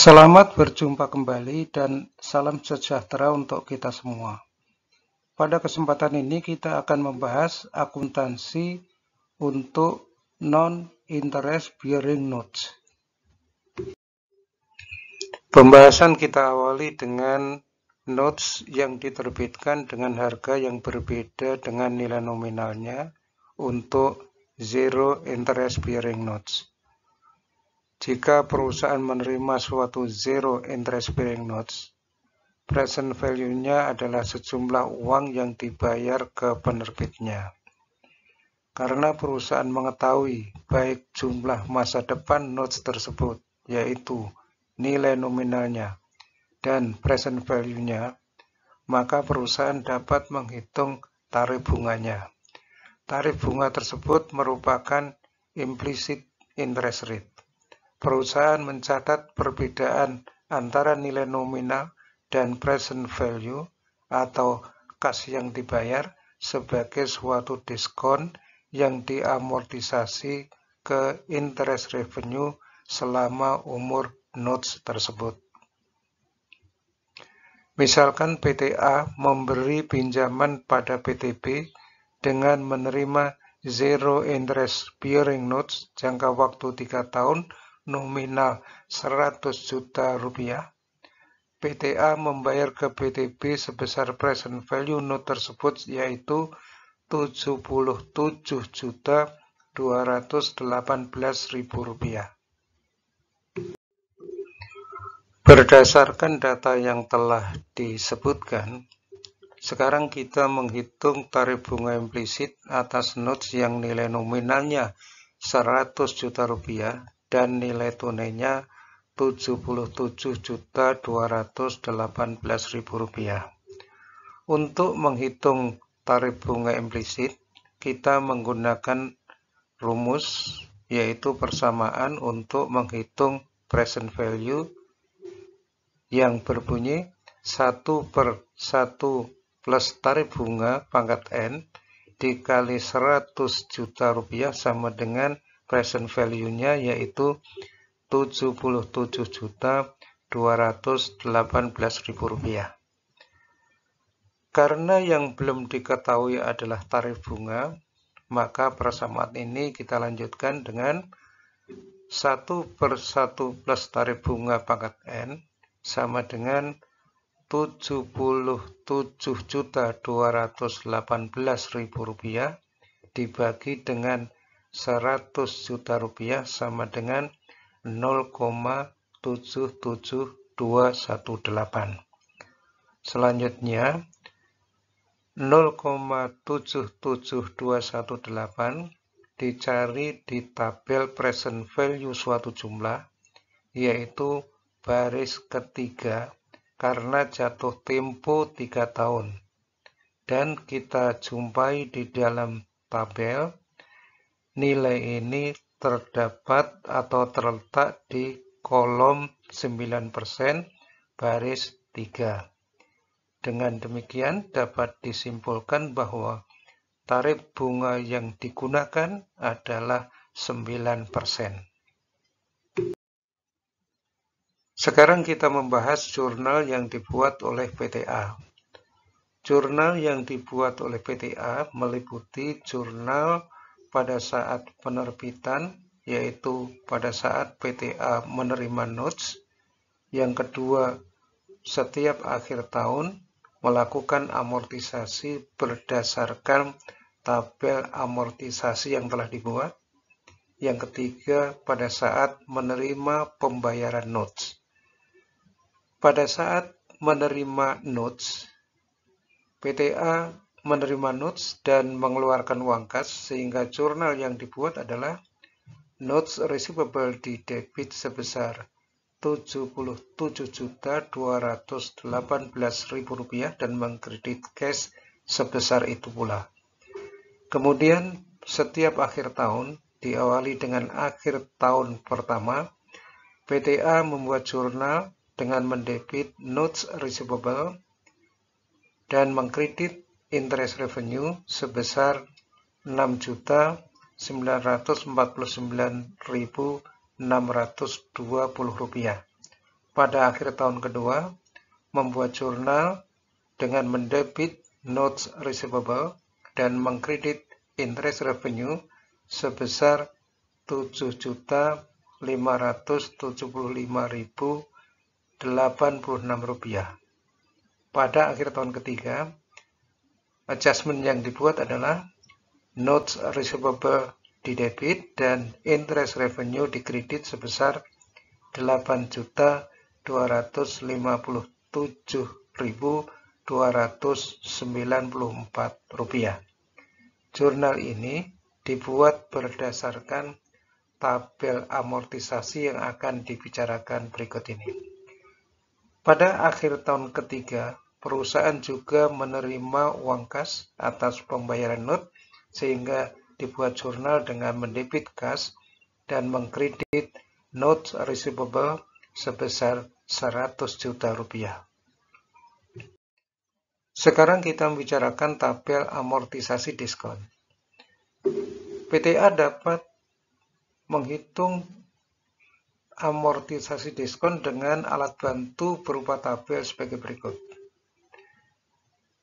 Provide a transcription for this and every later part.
Selamat berjumpa kembali dan salam sejahtera untuk kita semua. Pada kesempatan ini kita akan membahas akuntansi untuk non-interest bearing notes. Pembahasan kita awali dengan notes yang diterbitkan dengan harga yang berbeda dengan nilai nominalnya untuk zero interest bearing notes. Jika perusahaan menerima suatu zero interest bearing notes, present value-nya adalah sejumlah uang yang dibayar ke penerbitnya. Karena perusahaan mengetahui baik jumlah masa depan notes tersebut, yaitu nilai nominalnya dan present value-nya, maka perusahaan dapat menghitung tarif bunganya. Tarif bunga tersebut merupakan implicit interest rate. Perusahaan mencatat perbedaan antara nilai nominal dan present value atau kas yang dibayar sebagai suatu diskon yang diamortisasi ke interest revenue selama umur notes tersebut. Misalkan PT A memberi pinjaman pada PT B dengan menerima zero interest bearing notes jangka waktu 3 tahun nominal 100 juta rupiah. PT A membayar ke PT B sebesar present value note tersebut yaitu 77.218.000 rupiah. Berdasarkan data yang telah disebutkan, sekarang kita menghitung tarif bunga implisit atas notes yang nilai nominalnya 100 juta rupiah dan nilai tunainya 77.218.000 rupiah. Untuk menghitung tarif bunga implisit, kita menggunakan rumus yaitu persamaan untuk menghitung present value yang berbunyi 1/1 plus tarif bunga pangkat N dikali 100 juta rupiah sama dengan present value-nya yaitu 77.218.000 rupiah. Karena yang belum diketahui adalah tarif bunga, maka persamaan ini kita lanjutkan dengan 1/1 plus tarif bunga pangkat N sama dengan 77.218.000 rupiah dibagi dengan 100 juta rupiah sama dengan 0,77218. Selanjutnya 0,77218 dicari di tabel present value suatu jumlah, yaitu baris ketiga karena jatuh tempo 3 tahun. Dan kita jumpai di dalam tabel, nilai ini terdapat atau terletak di kolom 9% baris 3. Dengan demikian dapat disimpulkan bahwa tarif bunga yang digunakan adalah 9%. Sekarang kita membahas jurnal yang dibuat oleh PT A. Jurnal yang dibuat oleh PT A meliputi jurnal pada saat penerbitan, yaitu pada saat PT A menerima notes. Yang kedua, setiap akhir tahun melakukan amortisasi berdasarkan tabel amortisasi yang telah dibuat. Yang ketiga, pada saat menerima pembayaran notes. Pada saat menerima notes, PT A menerima notes dan mengeluarkan uang kas, sehingga jurnal yang dibuat adalah notes receivable di debit sebesar 77.218.000 rupiah dan mengkredit cash sebesar itu pula. Kemudian setiap akhir tahun diawali dengan akhir tahun pertama, PT A membuat jurnal dengan mendebit notes receivable dan mengkredit interest revenue sebesar 6.949.620 rupiah. pada akhir tahun kedua membuat jurnal dengan mendebit notes receivable dan mengkredit interest revenue sebesar Rp7.575.086. Pada akhir tahun ketiga, adjustment yang dibuat adalah notes receivable didebit dan interest revenue dikredit sebesar Rp8.257.294. Jurnal ini dibuat berdasarkan tabel amortisasi yang akan dibicarakan berikut ini. Pada akhir tahun ketiga, perusahaan juga menerima uang kas atas pembayaran note sehingga dibuat jurnal dengan mendebit kas dan mengkredit notes receivable sebesar Rp100 juta. Sekarang kita membicarakan tabel amortisasi diskon. PTA dapat menghitung amortisasi diskon dengan alat bantu berupa tabel sebagai berikut.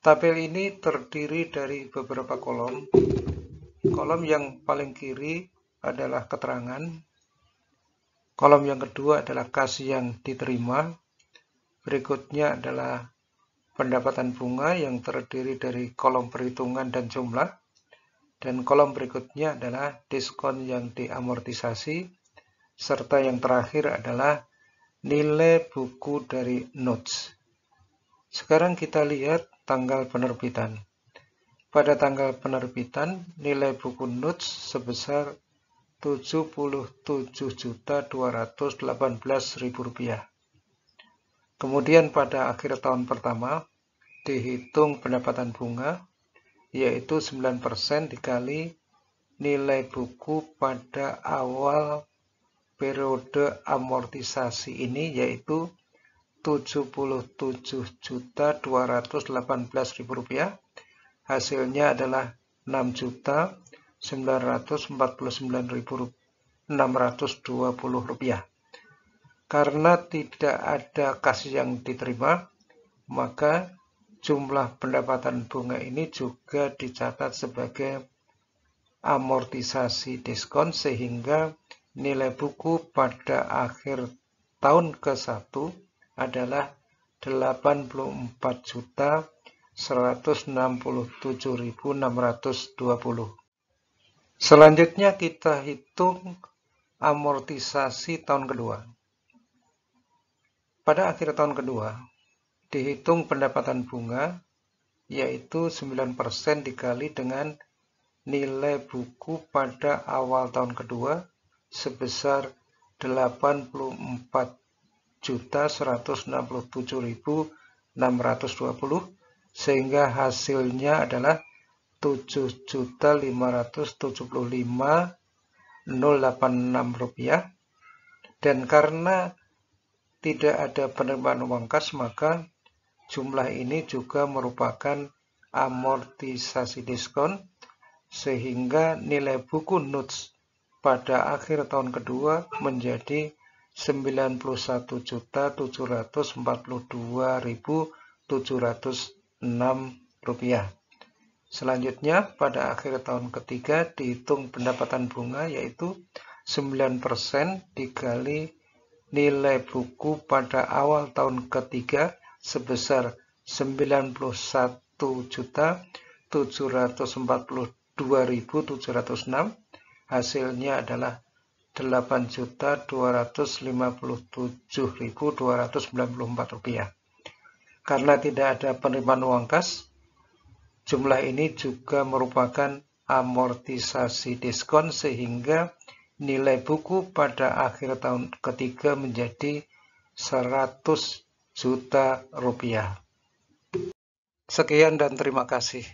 Tabel ini terdiri dari beberapa kolom. Kolom yang paling kiri adalah keterangan. Kolom yang kedua adalah kas yang diterima. Berikutnya adalah pendapatan bunga yang terdiri dari kolom perhitungan dan jumlah. Dan kolom berikutnya adalah diskon yang diamortisasi, serta yang terakhir adalah nilai buku dari notes. Sekarang kita lihat tanggal penerbitan. Pada tanggal penerbitan, nilai buku notes sebesar Rp77.218.000. Kemudian pada akhir tahun pertama, dihitung pendapatan bunga, yaitu 9% dikali nilai buku pada awal periode amortisasi ini, yaitu Rp77.218.000. Hasilnya adalah Rp6.949.620. Karena tidak ada kas yang diterima, maka jumlah pendapatan bunga ini juga dicatat sebagai amortisasi diskon sehingga nilai buku pada akhir tahun ke-1 adalah Rp8.167.620. Selanjutnya kita hitung amortisasi tahun kedua. Pada akhir tahun kedua, dihitung pendapatan bunga, yaitu 9% dikali dengan nilai buku pada awal tahun kedua sebesar Rp8.167.620, sehingga hasilnya adalah Rp7.575.086. Dan karena tidak ada penerimaan uang kas, maka jumlah ini juga merupakan amortisasi diskon, sehingga nilai buku notes pada akhir tahun kedua menjadi Rp91.742.706. Selanjutnya, pada akhir tahun ketiga dihitung pendapatan bunga, yaitu 9% dikali nilai buku pada awal tahun ketiga sebesar Rp9.742.706. Hasilnya adalah Rp8.257.294. Karena tidak ada penerimaan uang kas, jumlah ini juga merupakan amortisasi diskon sehingga nilai buku pada akhir tahun ketiga menjadi Rp100 juta. Sekian dan terima kasih.